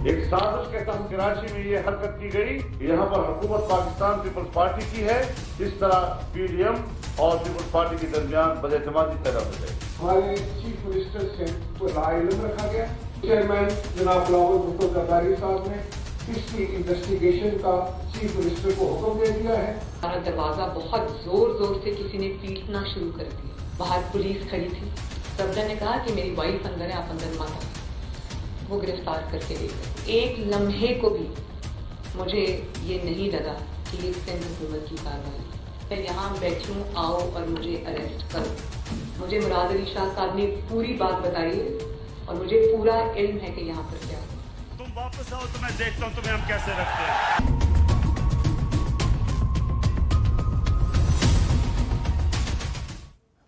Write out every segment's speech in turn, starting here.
ایک سازش کے تحت کراچی میں یہ حرکت کی گئی، یہاں پر حکومت پاکستان پیپلز پارٹی کی ہے، اس طرح پی ڈی ایم اور پیپلز پارٹی کے درمیان بداعتمادی پیدا ہو گئی۔ ہمارے چیف منسٹر سے تو لاعلم رکھا گیا، چیئرمین جناب بلاول بھٹو زرداری صاحب نے اس کی انویسٹیگیشن کا چیف منسٹر کو حکم دے دیا ہے۔ ہمارا دروازہ بہت زور سے کسی نے پیٹنا شروع کر دیا، باہر پولیس کھڑی تھی، صدر نے کہا کہ میری وائف اندر ہے، آپ اندر مت آئیں، وہ گرفتار کر کے لے گئے۔ ایک لمحے کو بھی مجھے یہ نہیں لگا کہ یہ سندھ حکومت کی کارروائی، میں یہاں بیٹھی ہوں، آؤ اور مجھے اریسٹ کرو۔ مجھے مراد علی شاہ صاحب نے پوری بات بتائی ہے اور مجھے پورا علم ہے کہ یہاں پر کیا ہے۔ تم واپس آؤ تو میں دیکھتا ہوں تمہیں ہم کیسے رکھتے ہیں۔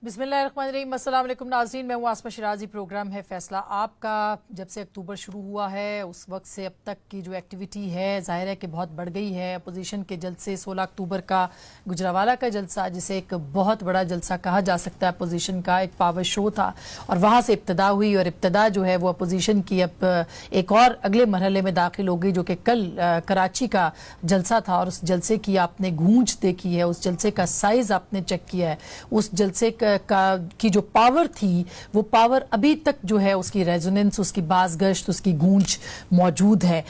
بسم اللہ الرحمن الرحیم، السلام علیکم ناظرین، میں ہوں آسمہ شیرازی، پروگرام ہے فیصلہ آپ کا۔ جب سے اکتوبر شروع ہوا ہے اس وقت سے اب تک کی جو ایکٹیویٹی ہے ظاہر ہے کہ بہت بڑھ گئی ہے۔ اپوزیشن کے جلسے 16 اکتوبر کا گجرانوالہ کا جلسہ، جسے ایک بہت بڑا جلسہ کہا جا سکتا ہے اپوزیشن کا، ایک پاور شو تھا اور وہاں سے ابتدا ہوئی، اور ابتدا جو ہے وہ اپوزیشن کی اب ایک اور اگلے مرحلے میں داخل ہو گئی، جو کہ کل کراچی کا جلسہ تھا، اور اس جلسے کی آپ نے گونج دیکھی ہے، اس جلسے کا سائز آپ نے چیک کیا ہے، اس جلسے کی جو پاور تھی وہ پاور ابھی تک جو ہے اس کی ریزوننس، اس کی بازگشت، اس کی گونج موجود ہے۔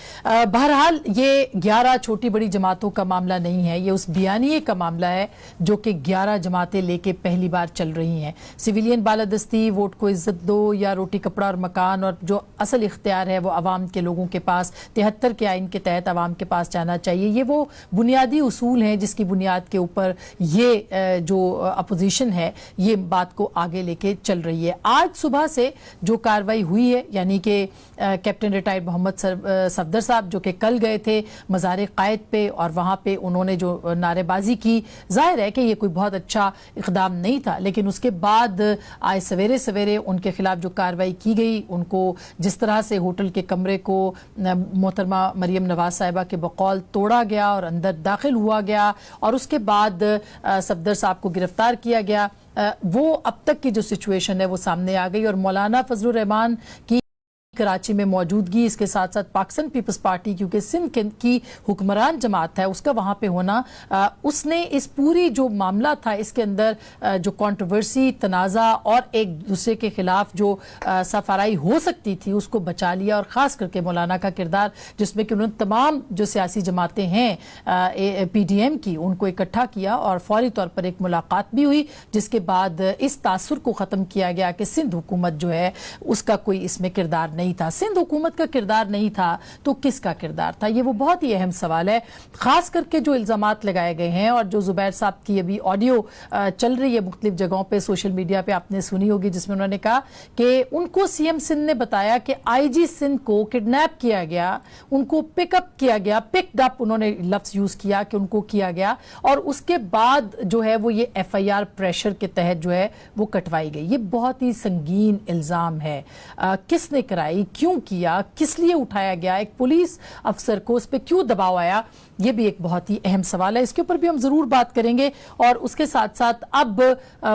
بہرحال یہ 11 چھوٹی بڑی جماعتوں کا معاملہ نہیں ہے، یہ اس بیانیے کا معاملہ ہے جو کہ 11 جماعتیں لے کے پہلی بار چل رہی ہیں۔ سویلین بالادستی، ووٹ کو عزت دو یا روٹی کپڑا اور مکان، اور جو اصل اختیار ہے وہ عوام کے لوگوں کے پاس 73 کے آئین کے تحت عوام کے پاس جانا چاہیے، یہ وہ بنیادی اصول ہیں جس کی بنیاد کے اوپر یہ جو اپوزیشن ہے یہ بات کو آگے لے کے چل رہی ہے۔ آج صبح سے جو کاروائی ہوئی ہے، یعنی کہ کیپٹن ریٹائرڈ محمد صفدر صاحب جو کہ کل گئے تھے مزار قائد پہ، اور وہاں پہ انہوں نے جو نعرے بازی کی، ظاہر ہے کہ یہ کوئی بہت اچھا اقدام نہیں تھا، لیکن اس کے بعد آج سویرے سویرے ان کے خلاف جو کاروائی کی گئی، ان کو جس طرح سے ہوٹل کے کمرے کو محترمہ مریم نواز صاحبہ کے بقول توڑا گیا اور اندر داخل ہوا گیا، اور اس کے بعد صفدر صاحب کو گرفتار کیا گیا، وہ اب تک کی جو سچویشن ہے وہ سامنے آ گئی، اور مولانا فضل الرحمان کی کراچی میں موجودگی، اس کے ساتھ ساتھ پاکستان پیپلز پارٹی کیونکہ سندھ کی حکمران جماعت ہے اس کا وہاں پہ ہونا، اس نے اس پوری جو معاملہ تھا اس کے اندر جو کنٹروورسی، تنازع اور ایک دوسرے کے خلاف جو سفارائی ہو سکتی تھی اس کو بچا لیا، اور خاص کر کے مولانا کا کردار جس میں کہ انہوں نے تمام جو سیاسی جماعتیں ہیں پی ڈی ایم کی ان کو اکٹھا کیا، اور فوری طور پر ایک ملاقات بھی ہوئی جس کے بعد اس تاثر کو ختم کیا گیا کہ سندھ حکومت جو ہے اس کا کوئی اس میں کردار نہیں تھا۔ سندھ حکومت کا کردار نہیں تھا تو کس کا کردار تھا؟ یہ وہ بہت ہی اہم سوال ہے، خاص کر کے جو الزامات لگائے گئے ہیں، اور جو زبیر صاحب کی ابھی آڈیو چل رہی ہے مختلف جگہوں پہ سوشل میڈیا پہ آپ نے سنی ہوگی، جس میں انہوں نے کہا کہ ان کو سی ایم سندھ نے بتایا کہ آئی جی سندھ کو کڈنیپ کیا گیا، ان کو پک اپ کیا گیا، پکڈ اپ انہوں نے لفظ یوز کیا کہ ان کو کیا گیا، اور اس کے بعد جو ہے وہ یہ ایف آئی آر پریشر کے تحت جو ہے وہ کٹوائی گئی۔ یہ بہت ہی سنگین الزام ہے، کس نے کرائی، کیوں کیا، کس لیے اٹھایا گیا، ایک پولیس افسر کو اس پہ کیوں دباؤ آیا، یہ بھی ایک بہت ہی اہم سوال ہے، اس کے اوپر بھی ہم ضرور بات کریں گے۔ اور اس کے ساتھ ساتھ اب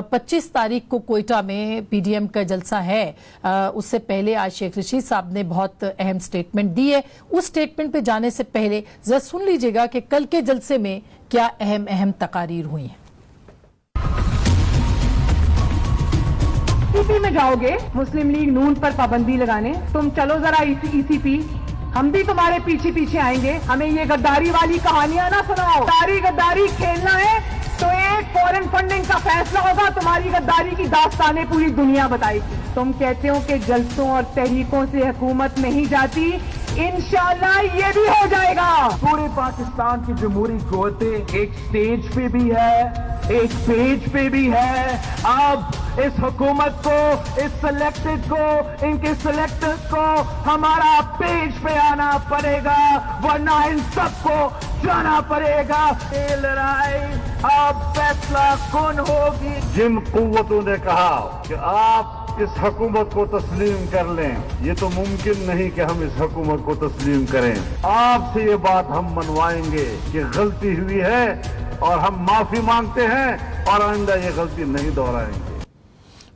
25 تاریخ کو کوئٹہ میں پی ڈی ایم کا جلسہ ہے، اس سے پہلے آج شیخ رشید صاحب نے بہت اہم سٹیٹمنٹ دی ہے، اس سٹیٹمنٹ پہ جانے سے پہلے ذرا سن لیجئے گا کہ کل کے جلسے میں کیا اہم تقاریر ہوئی ہیں۔ ای سی پی میں جاؤ گے مسلم لیگ نون پر پابندی لگانے، تم چلو ذرا ای سی پی، ہم بھی تمہارے پیچھے آئیں گے، ہمیں یہ غداری والی کہانیاں نہ سناؤ، غداری کھیلنا ہے تو ایک فورن فنڈنگ کا فیصلہ ہوگا، تمہاری غداری کی داستانیں پوری دنیا بتائے گی۔ تم کہتے ہو کہ جلسوں اور تحریکوں سے حکومت نہیں جاتی، انشاءاللہ یہ بھی ہو جائے گا۔ پورے پاکستان کی جمہوری قوتیں ایک سٹیج پہ بھی ہے، ایک پیج پہ بھی ہے، اب اس حکومت کو، اس سلیکٹڈ کو، ان کے سلیکٹرز کو ہمارا پیج پہ آنا پڑے گا، ورنہ ان سب کو جانا پڑے گا۔ یہ لڑائی اب فیصلہ کن ہوگی۔ جن قوتوں نے کہا کہ آپ اس حکومت کو تسلیم کر لیں، یہ تو ممکن نہیں کہ ہم اس حکومت کو تسلیم کریں، آپ سے یہ بات ہم منوائیں گے کہ غلطی ہوئی ہے اور ہم معافی مانگتے ہیں اور آئندہ یہ غلطی نہیں دہرائیں گے۔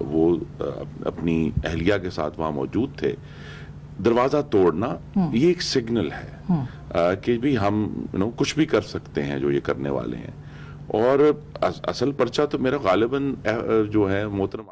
وہ اپنی اہلیہ کے ساتھ وہاں موجود تھے. دروازہ توڑنا یہ ایک سگنل ہے کہ بھی ہم کچھ بھی کر سکتے ہیں جو یہ کرنے والے ہیں. اور اصل پرچہ تو میرا غالباً جو ہے محترم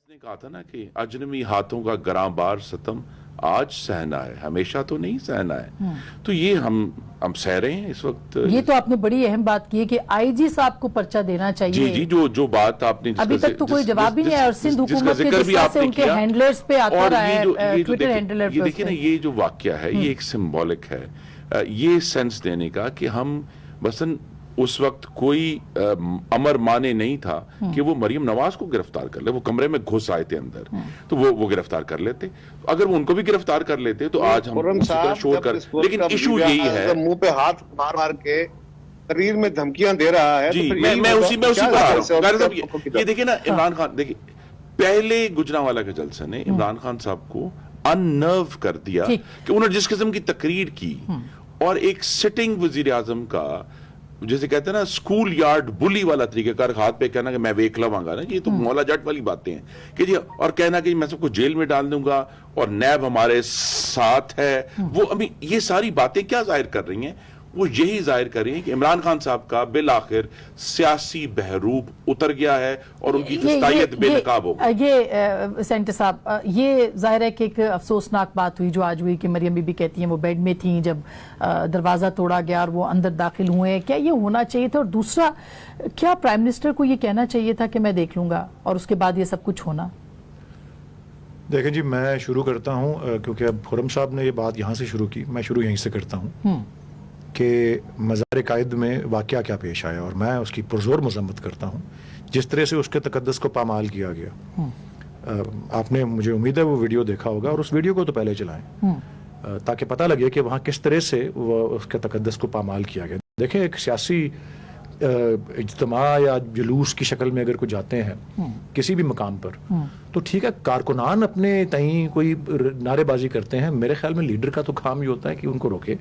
نے کہا تھا نا کہ اجنبی ہاتھوں کا گراں بار ستم آج سہنا ہے, ہمیشہ تو نہیں سہنا ہے. تو یہ ہم سہ رہے ہیں اس وقت. یہ تو آپ نے بڑی اہم بات کی ہے کہ آئی جی صاحب کو پرچہ دینا چاہیے. جی جو بات آپ نے ابھی تک تو کوئی جواب ہی نہیں ہے, اور سندھ حکومت کے جس طرح سے ان کے ہینڈلرز پہ آتا رہا ہے, ٹویٹر ہینڈلر پہ. دیکھیں نا, یہ جو واقعہ ہے یہ ایک سمبولک ہے, یہ سینس دینے کا کہ ہم مثلا اس وقت کوئی امر مانے نہیں تھا کہ وہ مریم نواز کو گرفتار کر لے. وہ کمرے میں گھس آئے تھے اندر, تو وہ گرفتار کر لیتے. اگر وہ ان کو بھی گرفتار کر لیتے تو آج ہم شور کر. لیکن ایشو یہی ہے, منہ پہ ہاتھ مار مار کے تقریر میں دھمکیاں دے رہا ہے. جی میں اسی پر آ رہا ہوں. یہ دیکھیں نا, عمران خان دیکھیں, پہلے گجرانوالہ کے جلسے نے عمران خان صاحب کو اننرو کر دیا کہ انہوں نے جس قسم کی تقریر کی, اور ایک سٹنگ وزیر اعظم کا جیسے کہتے ہیں نا اسکول یارڈ بلی والا طریقہ کار, ہاتھ پہ کہنا کہ میں ویک لواں گا نا, یہ تو مولا جٹ والی باتیں ہیں کہ جی, اور کہنا کہ میں سب کو جیل میں ڈال دوں گا اور نیب ہمارے ساتھ ہے. وہ ابھی یہ ساری باتیں کیا ظاہر کر رہی ہیں؟ وہ یہی ظاہر کر رہی ہیں کہ عمران خان صاحب کا بالآخر سیاسی بحروب اتر گیا ہے اور ان کی فستائیت بے نقاب ہو گئی. یہ سینٹر صاحب, یہ ظاہر ہے کہ ایک افسوسناک بات ہوئی جو آج ہوئی کہ مریم بی بی کہتی ہیں وہ بیڈ میں تھیں جب دروازہ توڑا گیا اور وہ اندر داخل ہوئے. کیا یہ ہونا چاہیے تھا؟ اور دوسرا, کیا پرائم منسٹر کو یہ کہنا چاہیے تھا کہ میں دیکھ لوں گا اور اس کے بعد یہ سب کچھ ہونا؟ دیکھیں جی, میں شروع کرتا ہوں کیونکہ اب خرم صاحب نے یہ بات یہاں سے شروع کی, میں شروع یہیں سے کرتا ہوں کہ مزار قائد میں واقعہ کیا پیش آیا, اور میں اس کی پرزور مذمت کرتا ہوں جس طرح سے اس کے تقدس کو پامال کیا گیا. آپ نے, مجھے امید ہے وہ ویڈیو دیکھا ہوگا, اور اس ویڈیو کو تو پہلے چلائیں تاکہ پتہ لگے کہ وہاں کس طرح سے وہ اس کے تقدس کو پامال کیا گیا. دیکھیں, ایک سیاسی اجتماع یا جلوس کی شکل میں اگر کوئی جاتے ہیں کسی بھی مقام پر, تو ٹھیک ہے, کارکنان اپنے تئیں کوئی نعرے بازی کرتے ہیں. میرے خیال میں لیڈر کا تو کام یہ ہوتا ہے کہ ان کو روکے,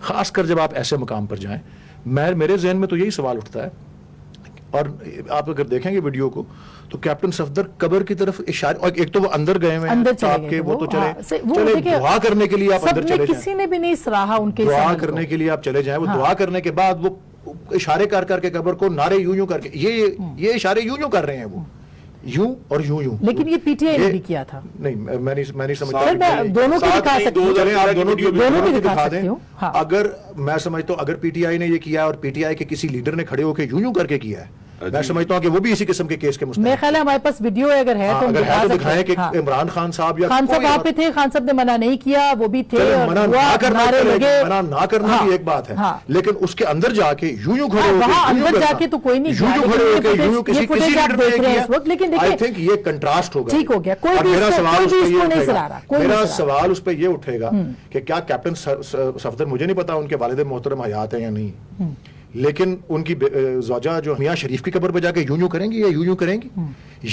خاص کر جب آپ ایسے مقام پر جائیں. میرے ذہن میں تو یہی سوال اٹھتا ہے, اور آپ اگر دیکھیں گے ویڈیو کو تو کیپٹن صفدر قبر کی طرف اشارے, اور ایک تو وہ اندر گئے ہوئے ہیں آپ کے, وہ تو چلے دعا کرنے کے لیے آپ اندر چلے جائیں, کسی نے بھی نہیں سراہا ان کے دعا کرنے کے لیے آپ چلے جائیں. وہ دعا کرنے کے بعد وہ اشارے کر کے قبر کو نعرے یوں کر کے, یہ اشارے یوں کر رہے ہیں, وہ یوں اور یوں. لیکن یہ پی ٹی آئی نے بھی کیا تھا. نہیں, میں نہیں سمجھتا. دونوں کو دکھا سکتی ہوں, چلیں آپ دونوں کو دکھا دیں. ہاں, اگر میں سمجھتا ہوں اگر پی ٹی آئی نے یہ کیا اور پی ٹی آئی کے کسی لیڈر نے کھڑے ہو کے یوں کر کے کیا ہے, میں سمجھتا ہوں کہ وہ بھی اسی قسم کے کیس کے مستحق. میرے خیال ہے ہمارے پاس ویڈیو اگر ہے تو دکھائیں کہ عمران خان صاحب یا خان صاحب وہاں پہ تھے, خان صاحب نے منع نہیں کیا, وہ بھی تھے. منع نہ کرنا بھی ایک بات ہے, لیکن اس کے اندر جا کے یوں کھڑے ہو کے, وہاں اندر جا کے تو کوئی نہیں, یہ فوٹیج آپ دیکھ رہے ہیں اس وقت, لیکن آئی تھنک یہ کنٹراسٹ ہوگا. ٹھیک ہو گیا, کوئی بھی اس کو نہیں سلا رہا. میرا سوال اس پہ یہ اٹھے گا کہ کیا کیپٹن صفدر, مجھے نہیں پتا ان کے والد محترم حیات ہیں یا نہیں, لیکن ان کی زوجہ جو میاں شریف کی قبر پہ جا کے یوں کریں گی یا یوں کریں گی,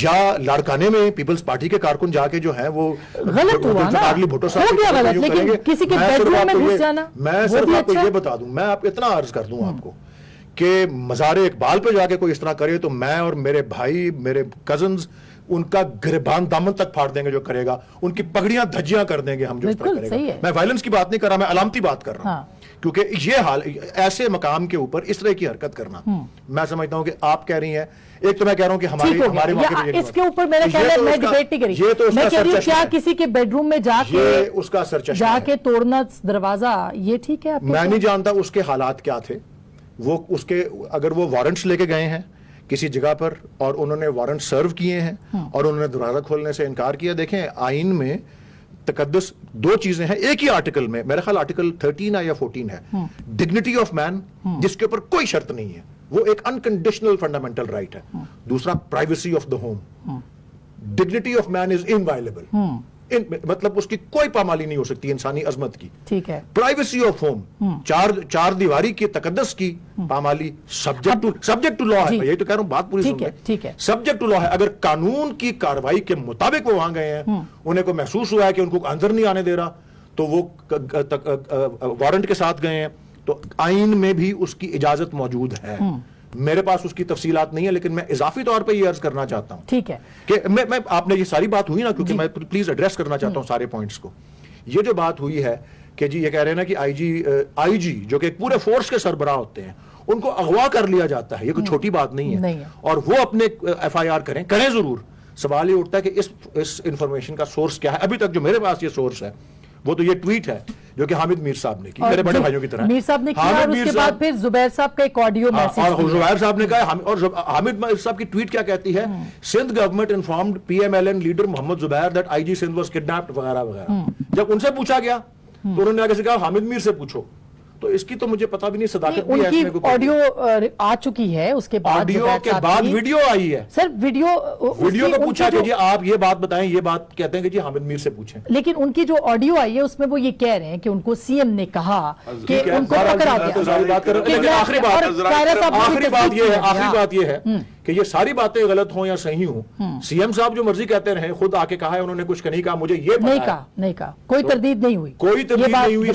یا لاڑکانے میں پیپلز پارٹی کے کارکن جا کے جو ہیں وہ غلط ہوا نا, بھٹو ہو گیا غلط, لیکن کسی کے بیڈ روم میں گھس جانا. میں صرف آپ کو یہ بتا دوں, میں آپ اتنا عرض کر دوں آپ کو کہ مزار اقبال پہ جا کے کوئی اس طرح کرے تو میں اور میرے بھائی, میرے کزنز ان کا گریبان دامن تک پھاڑ دیں گے جو کرے گا, ان کی پگڑیاں دھجیاں کر دیں گے ہم جو اس طرح کرے گا. میں وائلنس کی بات نہیں کر رہا, میں علامتی بات کر رہا ہوں, کیونکہ یہ حال ایسے مقام کے اوپر اس طرح کی حرکت کرنا, میں سمجھتا ہوں کہ آپ کہہ رہی ہیں, ایک تو میں کہہ رہا ہوں کہ ہمارے موقع پہ اس کے اوپر میرا خیال ہے میں ڈیبیٹ نہیں کری, میں کہہ رہی ہوں کیا کسی کے بیڈ روم میں جا کے توڑنا دروازہ یہ ٹھیک ہے؟ میں نہیں جانتا اس کے حالات کیا تھے, وہ اس کے اگر وہ وارنٹس لے کے گئے ہیں کسی جگہ پر اور انہوں نے وارنٹ سرو کیے ہیں اور انہوں نے دروازہ کھولنے سے انکار کیا. دیکھیں, آئین میں تقدس دو چیزیں ہیں ایک ہی آرٹیکل میں, میرے خیال آرٹیکل 13 ہے یا 14 ہے, ڈگنیٹی آف مین جس کے اوپر کوئی شرط نہیں ہے, وہ ایک انکنڈیشنل فنڈامنٹل رائٹ ہے. دوسرا privacy of the home, dignity of man is inviolable, مطلب اس کی کوئی پامالی نہیں ہو سکتی انسانی عظمت کی. ٹھیک ہے, پرائیویسی آف ہوم, چار دیواری کی تقدس کی پامالی سبجیکٹ ٹو لا ہے. یہی تو کہہ رہا ہوں, بات پوری سن لیں, سبجیکٹ ٹو لا ہے. اگر قانون کی کاروائی کے مطابق وہ وہاں گئے ہیں, انہیں کو محسوس ہوا ہے کہ ان کو اندر نہیں آنے دے رہا, تو وہ وارنٹ کے ساتھ گئے ہیں, تو آئین میں بھی اس کی اجازت موجود ہے. میرے پاس اس کی تفصیلات نہیں ہے, لیکن میں اضافی طور پہ یہ عرض کرنا چاہتا ہوں, ٹھیک ہے, کہ میں آپ نے یہ ساری بات ہوئی نا, کیونکہ میں پلیز ایڈریس کرنا چاہتا ہوں سارے پوائنٹس کو. یہ جو بات ہوئی ہے کہ جی یہ کہہ رہے ہیں نا کہ آئی جی جو کہ پورے فورس کے سربراہ ہوتے ہیں, ان کو اغوا کر لیا جاتا ہے, یہ کوئی چھوٹی بات نہیں ہے, اور وہ اپنے ایف آئی آر کریں ضرور. سوال یہ اٹھتا ہے کہ اس انفارمیشن کا سورس کیا ہے. ابھی تک جو میرے پاس یہ سورس ہے وہ تو یہ ٹویٹ ہے جو کہ حامد میر صاحب نے کی, میرے بڑے بھائیوں کی طرح. میر صاحب نے کیا, اور اس کے بعد پھر زبیر صاحب کا ایک آڈیو میسج, اور زبیر صاحب نے کہا, اور حامد میر صاحب کی ٹویٹ کیا کہتی ہے, Sindh government informed P M L N leader Muhammad Zubair that I G Sindh was kidnapped وغیرہ وغیرہ. جب ان سے پوچھا گیا تو انہوں نے آگے سے کہا حامد میر سے پوچھو. تو اس کی تو مجھے پتا بھی نہیں صداقت بھی ہے. ان کی آڈیو آ چکی ہے, اس کے بعد آڈیو کے بعد ویڈیو آئی ہے. سر ویڈیو کو پوچھا کہ جی آپ یہ بات بتائیں, یہ بات کہتے ہیں کہ جی حامد میر سے پوچھیں. لیکن ان کی جو آڈیو آئی ہے اس میں وہ یہ کہہ رہے ہیں کہ ان کو سی ایم نے کہا کہ ان کو پکڑا دیا. آخری بات یہ ہے کہ یہ ساری باتیں غلط ہوں یا صحیح ہوں, سی ایم صاحب جو مرضی کہتے رہے, خود آ کے کہا ہے, انہوں نے کچھ نہیں کہا, مجھے یہ نہیں کہا, کوئی تردید نہیں ہوئی, کوئی تردید نہیں ہوئی.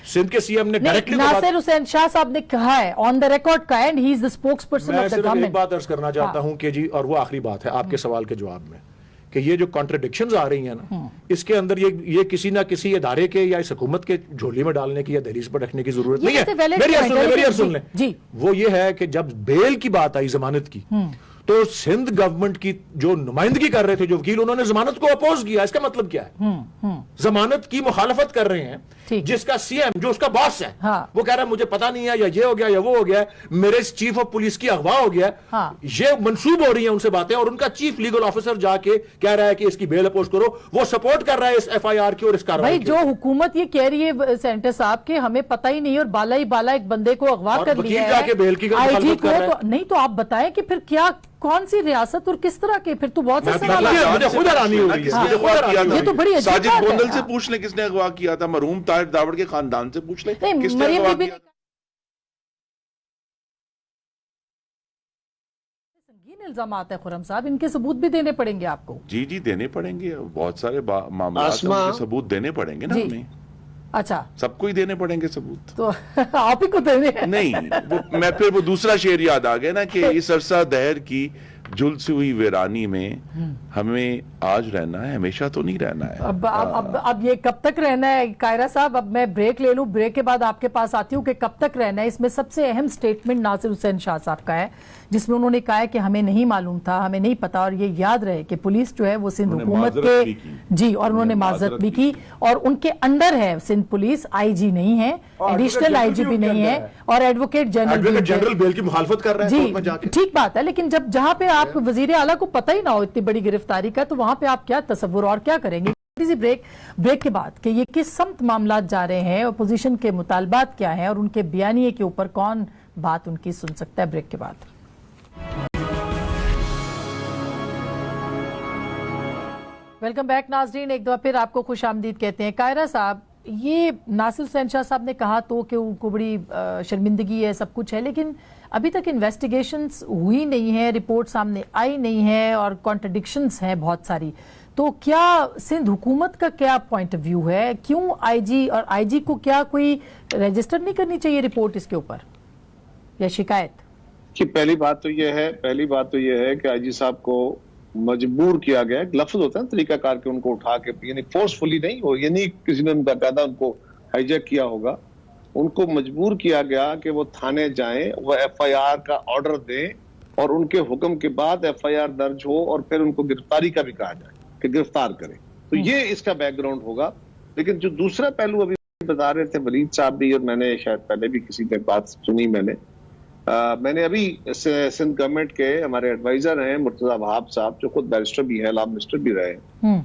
سندھ کے سی ایم نے ناصر حسین شاہ صاحب نے کہا ہے آن دا ریکارڈ کا, and he is the spokes person of the government. میں صرف ایک بات عرض کرنا چاہتا ہوں کہ جی, اور وہ آخری بات ہے آپ کے سوال کے جواب میں, کہ یہ جو کانٹرڈکشنز آ رہی ہیں نا, اس کے اندر یہ کسی نہ کسی ادارے کے یا اس حکومت کے جھولی میں ڈالنے کی یا دہلیز پر رکھنے کی ضرورت نہیں ہے. میری سن لیں. وہ یہ ہے کہ جب بیل کی بات آئی, ضمانت کی, تو سندھ گورنمنٹ کی جو نمائندگی کر رہے تھے جو وکیل, انہوں نے ضمانت کو اپوز کیا. اس کا مطلب کیا ہے؟ ضمانت کی مخالفت کر رہے ہیں, جس کا سی ایم جو اس کا باس ہے وہ کہہ رہا ہے مجھے پتا نہیں ہے, یا یہ ہو گیا یا وہ ہو گیا, میرے چیف آف پولیس کی اغوا ہو گیا. یہ منسوب ہو رہی ہیں ان سے باتیں, اور ان کا چیف لیگل آفیسر جا کے کہہ رہا ہے کہ اس کی بیل اپوز کرو. وہ سپورٹ کر رہا ہے اس ایف آئی آر کی اور اس کارروائی کی. جو حکومت یہ کہہ رہی ہے سینٹر صاحب کہ ہمیں پتہ ہی نہیں, اور بالا ہی بالا ایک بندے کو اغوا کر لیا ہے, نہیں تو آپ بتائیں کہ پھر کیا, کون سی ریاست اور کس طرح کے, پھر تو بہت سے سوال ہیں. یہ تو بڑی ساجد گوندل سے پوچھ لیں کس نے اغوا کیا تھا, مرحوم طاہر داوڑ کے خاندان سے پوچھ لیں کس نے اغوا کیا. سنگین الزامات ہیں خرم صاحب, ان کے ثبوت بھی دینے پڑیں گے آپ کو. جی دینے پڑیں گے, بہت سارے معاملات کے ثبوت دینے پڑیں گے نا ہمیں. اچھا, سب کو ہی دینے پڑیں گے ثبوت, تو آپ ہی کو دینے نہیں. میں پھر وہ دوسرا شعر یاد آ گیا نا کہ اس عرصہ دہر کی جل سے ہوئی ویرانی میں ہمیں آج رہنا ہے, ہمیشہ تو نہیں رہنا ہے. اب یہ کب تک رہنا ہے قاہرہ صاحب؟ اب میں بریک لے لوں, بریک کے بعد آپ کے پاس آتی ہوں کہ کب تک رہنا ہے. اس میں سب سے اہم سٹیٹمنٹ ناصر حسین شاہ صاحب کا ہے, جس میں انہوں نے کہا ہے کہ ہمیں نہیں معلوم تھا, ہمیں نہیں پتا, اور یہ یاد رہے کہ پولیس جو ہے وہ سندھ حکومت کے, جی, اور انہوں نے معذرت بھی کی, اور ان کے انڈر ہے سندھ پولیس, آئی جی نہیں ہے, ایڈیشنل آئی جی بھی نہیں ہے, اور ایڈوکیٹ جنرل بیل کی مخالفت کر رہے ہیں. جی ٹھیک بات ہے, لیکن جہاں پہ آپ وزیر اعلیٰ کو پتہ ہی نہ ہو اتنی بڑی گرفتاری کا, تو وہاں پہ آپ کیا تصور اور کیا کریں گے؟ بریک کے بعد کہ یہ کس سمت معاملات جا رہے ہیں, اپوزیشن کے مطالبات کیا ہیں, اور ان کے بیانیے کے اوپر کون بات ان کی سن سکتا ہے. بریک کے بعد ویلکم بیک ناظرین, ایک دفعہ پھر آپ کو خوش آمدید کہتے ہیں. قاہرہ صاحب, یہ ناصر حسین شاہ صاحب نے کہا تو کہ ان کو بڑی شرمندگی ہے, سب کچھ ہے, لیکن ابھی تک انویسٹیگیشنز ہوئی نہیں ہے, رپورٹ سامنے آئی نہیں ہے, اور کانٹرڈکشنز ہیں بہت ساری. تو کیا سندھ حکومت کا کیا پوائنٹ آف ویو ہے, کیوں آئی جی, اور آئی جی کو کیا کوئی رجسٹر نہیں کرنی چاہیے رپورٹ اس کے اوپر یا شکایت؟ کہ پہلی بات تو یہ ہے کہ آئی جی صاحب کو مجبور کیا گیا. ایک لفظ ہوتا ہے طریقہ کار کے, ان کو اٹھا کے, یعنی فورسفلی نہیں ہو, یعنی کسی نے باقاعدہ ان کو ہائی جیک کیا ہوگا, ان کو مجبور کیا گیا کہ وہ تھانے جائیں, وہ ایف آئی آر کا آرڈر دیں, اور ان کے حکم کے بعد ایف آئی آر درج ہو, اور پھر ان کو گرفتاری کا بھی کہا جائے کہ گرفتار کریں. تو یہ اس کا بیک گراؤنڈ ہوگا. لیکن جو دوسرا پہلو ابھی بتا رہے تھے ولید صاحب بھی, اور میں نے شاید پہلے بھی کسی نے بات سنی, میں نے ابھی سندھ گورنمنٹ کے ہمارے ایڈوائزر ہیں مرتضی وہاب صاحب, جو خود بیرسٹر بھی ہیں, لا منسٹر بھی رہے ہیں,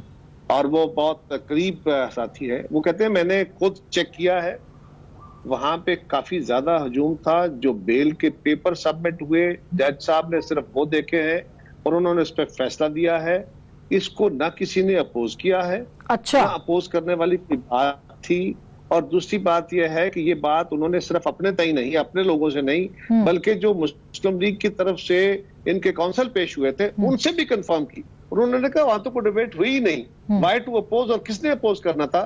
اور وہ بہت قریب ساتھی ہے. وہ کہتے ہیں میں نے خود چیک کیا ہے, وہاں پہ کافی زیادہ ہجوم تھا. جو بیل کے پیپر سبمٹ ہوئے, جج صاحب نے صرف وہ دیکھے ہیں, اور انہوں نے اس پہ فیصلہ دیا ہے. اس کو نہ کسی نے اپوز کیا ہے, اچھا, نہ اپوز کرنے والی کوئی بات تھی. اور دوسری بات یہ ہے کہ یہ بات انہوں نے صرف اپنے تئیں نہیں, اپنے لوگوں سے نہیں, بلکہ جو مسلم لیگ کی طرف سے ان کے کونسل پیش ہوئے تھے ان سے بھی کنفرم کی. انہوں نے کہا وہاں تو کوئی ڈیبیٹ ہوئی ہی نہیں, وائی ٹو اپوز, اور کس نے اپوز کرنا تھا.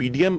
PDM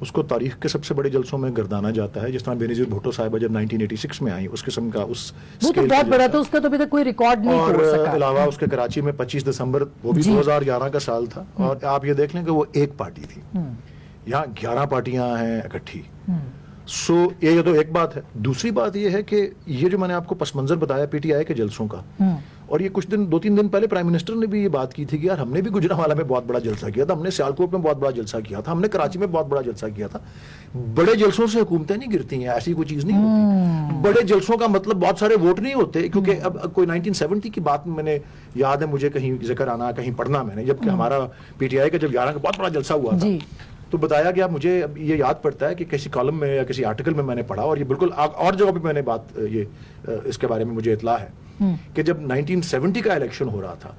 اس کو تاریخ کے سب سے بڑے جلسوں میں گردانا جاتا ہے. جس طرح بینظیر بھٹو صاحبہ جب 1986 میں آئی, اس قسم کا اس وہ تو بہت بڑا تھا, اس کا تو ابھی تک کوئی ریکارڈ نہیں توڑ سکا. اور علاوہ اس کے کراچی میں 25 دسمبر, وہ بھی 2011 کا سال تھا, اور آپ یہ دیکھ لیں کہ وہ ایک پارٹی تھی, یہاں 11 پارٹیاں ہیں اکٹھی. سو یہ تو ایک بات ہے. دوسری بات یہ ہے کہ یہ جو میں نے آپ کو پس منظر بتایا پی ٹی آئی کے جلسوں کا, اور یہ کچھ دن 2-3 دن پہلے پرائم منسٹر نے بھی یہ بات کی تھی کہ یار ہم نے بھی گجرانوالہ میں بہت بڑا جلسہ کیا تھا, ہم نے سیالکوٹ میں بہت بڑا جلسہ کیا تھا, ہم نے کراچی میں بہت بڑا جلسہ کیا تھا. بڑے جلسوں سے حکومتیں نہیں گرتی ہیں, ایسی کوئی چیز نہیں ہوتی. بڑے جلسوں کا مطلب بہت سارے ووٹ نہیں ہوتے, کیونکہ اب کوئی 1970 کی بات میں نے یاد ہے مجھے کہیں ذکر آنا, کہیں پڑھنا میں نے, جبکہ ہمارا پی ٹی آئی کا جب 11 کا بہت بڑا جلسہ ہوا تھا تو بتایا گیا, مجھے اب یہ یاد پڑتا ہے کہ کسی کالم میں یا کسی آرٹیکل میں نے پڑھا, اور یہ بالکل اور جگہ پہ میں نے بات یہ اس کے بارے میں مجھے اطلاع ہے کہ جب 1970 کا الیکشن ہو رہا تھا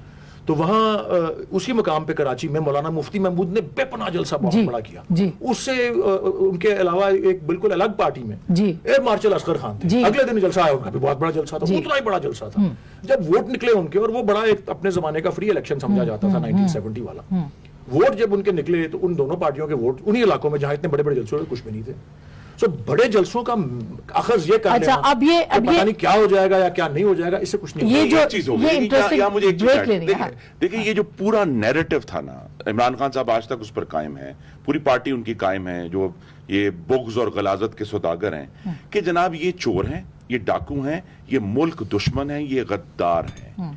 تو وہاں اسی مقام پہ کراچی میں مولانا مفتی محمود نے بے پناہ جلسہ بہت بڑا کیا. اس سے ان کے علاوہ ایک بالکل الگ پارٹی میں ایئر مارشل اصغر خان تھے, اگلے دن جلسہ آیا, ان کا بھی بہت بڑا جلسہ تھا, اتنا ہی بڑا جلسہ تھا. جب ووٹ نکلے ان کے, اور وہ بڑا ایک اپنے زمانے کا فری الیکشن سمجھا جاتا تھا 1970 والا, ووٹ جب ان کے نکلے تو ان دونوں پارٹیوں کے ووٹ انہی علاقوں میں جہاں اتنے بڑے بڑے جلسوں میں کچھ بھی نہیں تھے. سو بڑے جلسوں کا اخذ یہ کر لینا پتہ نہیں کیا ہو جائے گا یا کیا نہیں ہو جائے گا, اس سے کچھ نہیں ہوگا. دیکھیں یہ جو پورا نیریٹو تھا نا, عمران خان صاحب آج تک اس پر قائم ہے, پوری پارٹی ان کی قائم ہے, جو یہ بغض اور غلاظت کے سوداگر ہیں کہ جناب یہ چور ہیں, یہ ڈاکو ہیں, یہ ملک دشمن ہیں, یہ غدار ہیں.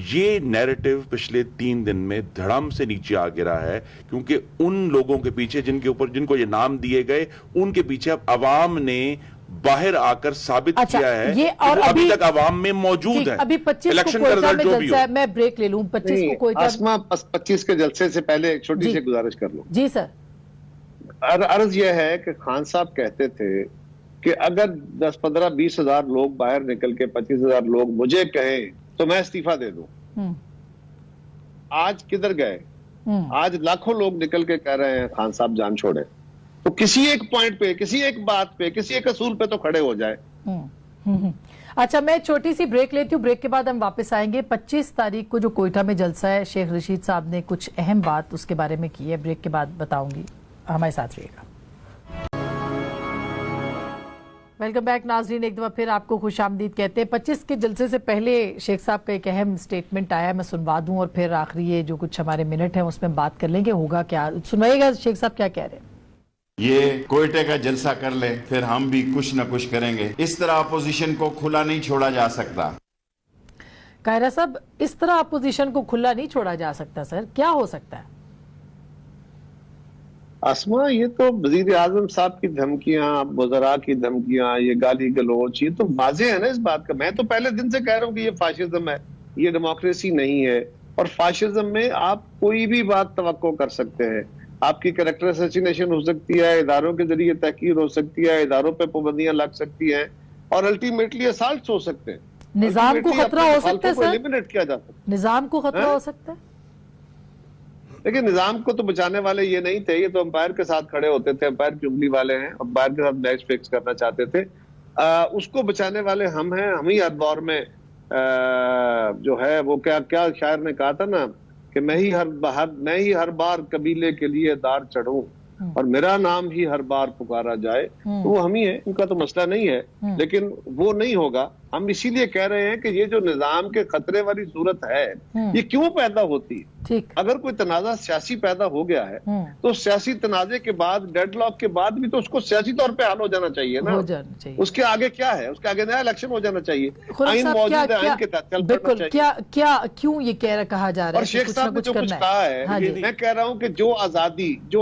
یہ نیریٹو پچھلے 3 دن میں دھڑم سے نیچے آ گرا ہے, کیونکہ ان لوگوں کے پیچھے جن کو یہ نام دیے گئے, ان کے پیچھے اب عوام نے باہر آ کر ثابت کیا ہے کہ وہ ابھی تک عوام میں موجود ہے. الیکشن کا رزلٹ جو بھی ہو. میں بریک لے لوں. 25 کو 25 کے جلسے سے پہلے ایک چھوٹی سی گزارش کر لوں. جی سر. عرض یہ ہے کہ خان صاحب کہتے تھے کہ اگر 10, 15, 20 ہزار لوگ باہر نکل کے 25 ہزار لوگ مجھے کہیں تو میں استعفیٰ دے دوں. آج کدھر گئے؟ آج لاکھوں لوگ نکل کے کہہ رہے ہیں خان صاحب جان چھوڑے. تو کسی ایک پوائنٹ پہ, کسی ایک بات پہ, کسی ایک اصول پہ تو کھڑے ہو جائے. اچھا, میں چھوٹی سی بریک لیتی ہوں, بریک کے بعد ہم واپس آئیں گے. 25 تاریخ کو جو کوئٹہ میں جلسہ ہے, شیخ رشید صاحب نے کچھ اہم بات اس کے بارے میں کی ہے, بریک کے بعد بتاؤں گی, ہمارے ساتھ رہیے گا. ویلکم بیک ناظرین, ایک دفعہ پھر آپ کو خوش آمدید کہتے ہیں. 25 کے جلسے سے پہلے شیخ صاحب کا ایک اہم سٹیٹمنٹ آیا, میں سنوا دوں اور پھر آخری یہ جو کچھ ہمارے منٹ ہیں اس میں بات کر لیں گے ہوگا کیا. سنوائیے گا شیخ صاحب کیا کہہ رہے ہیں. یہ کوئٹے کا جلسہ کر لیں, پھر ہم بھی کچھ نہ کچھ کریں گے. اس طرح اپوزیشن کو کھلا نہیں چھوڑا جا سکتا. قاہرہ صاحب, اس طرح اپوزیشن کو کھلا نہیں چھوڑا جا سکتا سر, کیا ہو سکتا ہے؟ اسما, یہ تو وزیر اعظم صاحب کی دھمکیاں, وزراء کی دھمکیاں, یہ گالی گلوچ, یہ تو واضح ہے نا اس بات کا. میں تو پہلے دن سے کہہ رہا ہوں کہ یہ فاشزم ہے, یہ ڈیموکریسی نہیں ہے. اور فاشزم میں آپ کوئی بھی بات توقع کر سکتے ہیں. آپ کی کریکٹر اسیسینیشن ہو سکتی ہے, اداروں کے ذریعے تحقیر ہو سکتی ہے, اداروں پہ پابندیاں لگ سکتی ہیں, اور الٹیمیٹلی اسالٹس ہو سکتے ہیں. نظام کو خطرہ ہو سکتا ہے سر, ایلیمینیٹ کیا جا سکتا ہے. نظام کو خطرہ ہو سکتا ہے. لیکن نظام کو تو بچانے والے یہ نہیں تھے, یہ تو امپائر کے ساتھ کھڑے ہوتے تھے, امپائر کی انگلی والے ہیں, امپائر کے ساتھ میچ فکس کرنا چاہتے تھے. اس کو بچانے والے ہم ہیں. ہم ہی ہر دور میں جو ہے وہ کیا شاعر نے کہا تھا نا کہ میں ہی ہر بار قبیلے کے لیے دار چڑھوں اور میرا نام ہی ہر بار پکارا جائے. تو وہ ہم ہی ہیں, ان کا تو مسئلہ نہیں ہے, لیکن وہ نہیں ہوگا. ہم اسی لیے کہہ رہے ہیں کہ یہ جو نظام کے خطرے والی صورت ہے یہ کیوں پیدا ہوتی ہے. اگر کوئی تنازع سیاسی پیدا ہو گیا ہے تو سیاسی تنازع کے بعد, ڈیڈ لاک کے بعد بھی تو اس کو سیاسی طور پہ حل ہو جانا چاہیے نا. اس کے آگے کیا ہے؟ اس کے آگے نیا الیکشن ہو جانا چاہیے. آئین موجود ہے, آئین کے تحت چل پڑنا چاہیے. کیوں یہ کہا جا رہا ہے؟ اور شیخ صاحب نے جو کچھ کہا ہے, میں کہہ رہا ہوں کہ جو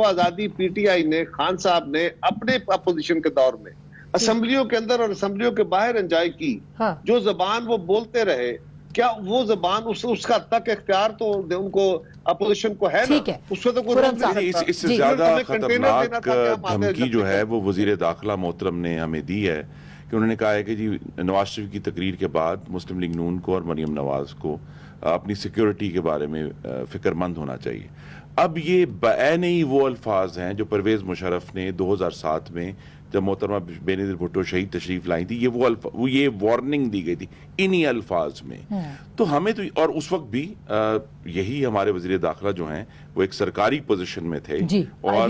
آزادی پی ٹی آئی نے, خان صاحب نے اپنے اپوزیشن کے دور میں اسمبلیوں کے اندر اور اسمبلیوں کے باہر انجوائے کی, جو زبان وہ بولتے رہے, کیا وہ زبان اس کا تک اختیار تو ان کو اپوزیشن کو ہے نا؟ اس سے تو کوئی اس سے زیادہ خطرناک دھمکی جو ہے وہ وزیر داخلہ محترم نے ہمیں دی ہے کہ انہوں نے کہا ہے کہ جی نواز شریف کی تقریر کے بعد مسلم لیگ نون کو اور مریم نواز کو اپنی سیکیورٹی کے بارے میں فکر مند ہونا چاہیے. اب یہ بعین ہی وہ الفاظ ہیں جو پرویز مشرف نے 2007 میں جب محترمہ بینظیر بھٹو شہید تشریف لائی تھی یہ وارننگ دی گئی تھی انہی الفاظ میں. تو ہمیں تو اور اس وقت بھی یہی ہمارے وزیر داخلہ جو ہیں وہ ایک سرکاری پوزیشن میں تھے اور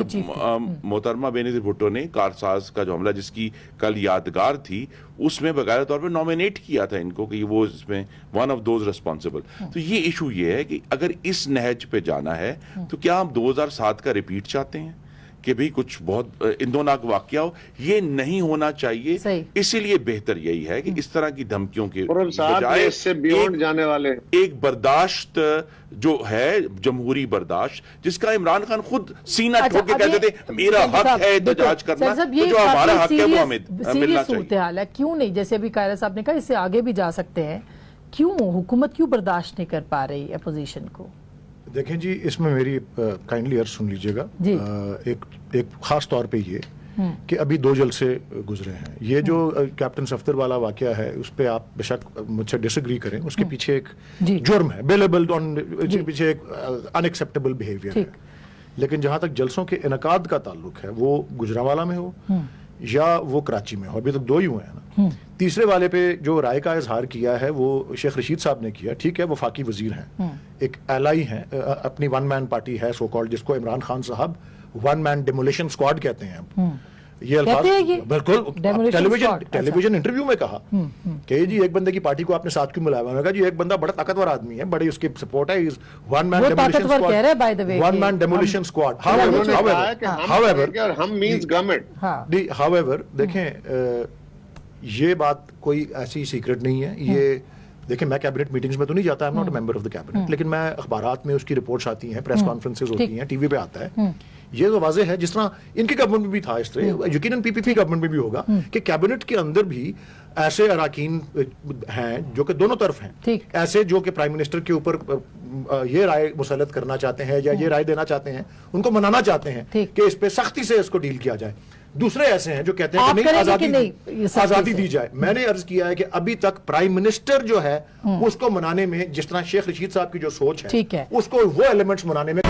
محترمہ بینظیر بھٹو نے کارساز کا جو حملہ جس کی کل یادگار تھی اس میں باقاعدہ طور پہ نامینیٹ کیا تھا ان کو کہ وہ اس میں ون آف دوز ریسپانسبل. تو یہ ایشو یہ ہے کہ اگر اس نہج پہ جانا ہے تو کیا ہم 2007 کا ریپیٹ چاہتے ہیں کہ بھی کچھ بہت اندوناک واقعہ ہو؟ یہ نہیں ہونا چاہیے. اسی لیے بہتر یہی ہے کہ اس طرح کی دھمکیوں کے بجائے اس سے بیونڈ جانے والے ایک برداشت جو ہے جمہوری برداشت جس کا عمران خان خود سینہ ٹھوک کے کہتے تھے میرا حق ہے احتجاج کرنا، جو ہمارا حق ہے وہ ہمیں ملنا چاہیے. صورتحال ہے کیوں نہیں، جیسے ابھی قائرہ صاحب نے کہا اس سے آگے بھی جا سکتے ہیں، کیوں حکومت کیوں برداشت نہیں کر پا رہی اپوزیشن کو؟ دیکھیں جی اس میں میری کائنڈلی عرض سن لیجئے گا. ایک خاص طور پہ یہ کہ ابھی 2 جلسے گزرے ہیں. یہ جو کیپٹن صفدر والا واقعہ ہے اس پہ آپ بے شک مجھ سے ڈس ایگری کریں، اس کے پیچھے ایک جرم ہے بیلیبل، پیچھے ایک ان ایکسیپٹیبل بیہیویئر ہے. لیکن جہاں تک جلسوں کے انعقاد کا تعلق ہے وہ گجرانوالہ میں ہو یا وہ کراچی میں ہو، ابھی تک 2 ہی ہوئے ہیں نا. تیسرے والے پہ جو رائے کا اظہار کیا ہے وہ شیخ رشید صاحب نے کیا. ٹھیک ہے وہ وفاقی وزیر ہیں، ایک ایلائی ہیں، اپنی 1 مین پارٹی ہے سو کالڈ، جس کو عمران خان صاحب 1 مین ڈیمولیشن اسکواڈ کہتے ہیں. یہ الفاظ بالکل ٹیلی ویژن انٹرویو میں کہا کہ جی ایک بندے کی پارٹی کو آپ نے ساتھ کیوں ملایا. میں نے کہا جی ایک بندہ بڑا طاقتور آدمی ہے، بڑی اس کی سپورٹ ہے، 1 مین ڈیمولیشن اسکواڈ. However دیکھیں یہ بات کوئی ایسی سیکرٹ نہیں ہے. یہ دیکھیں میں کیبنٹ میٹنگز میں تو نہیں جاتا، I'm not a member of the cabinet، لیکن میں اخبارات میں اس کی رپورٹس آتی ہیں، پریس کانفرنسز ہوتی ہیں، ٹی وی پہ آتا ہے. یہ تو واضح ہے جس طرح ان کی گورنمنٹ میں بھی تھا، اس طرح یقیناً پی پی پی گورنمنٹ میں بھی ہوگا کہ کیبنٹ کے اندر بھی ایسے اراکین ہیں جو کہ دونوں طرف ہیں، ایسے جو کہ پرائم منسٹر کے اوپر یہ رائے مسلط کرنا چاہتے ہیں یا یہ رائے دینا چاہتے ہیں، ان کو منانا چاہتے ہیں کہ اس پہ سختی سے اس کو ڈیل کیا جائے. دوسرے ایسے ہیں جو کہتے ہیں کہ نہیں آزادی دی جائے. میں نے عرض کیا ہے کہ ابھی تک پرائم منسٹر جو ہے اس کو منانے میں، جس طرح شیخ رشید صاحب کی جو سوچ ہے اس کو وہ ایلیمنٹس منانے میں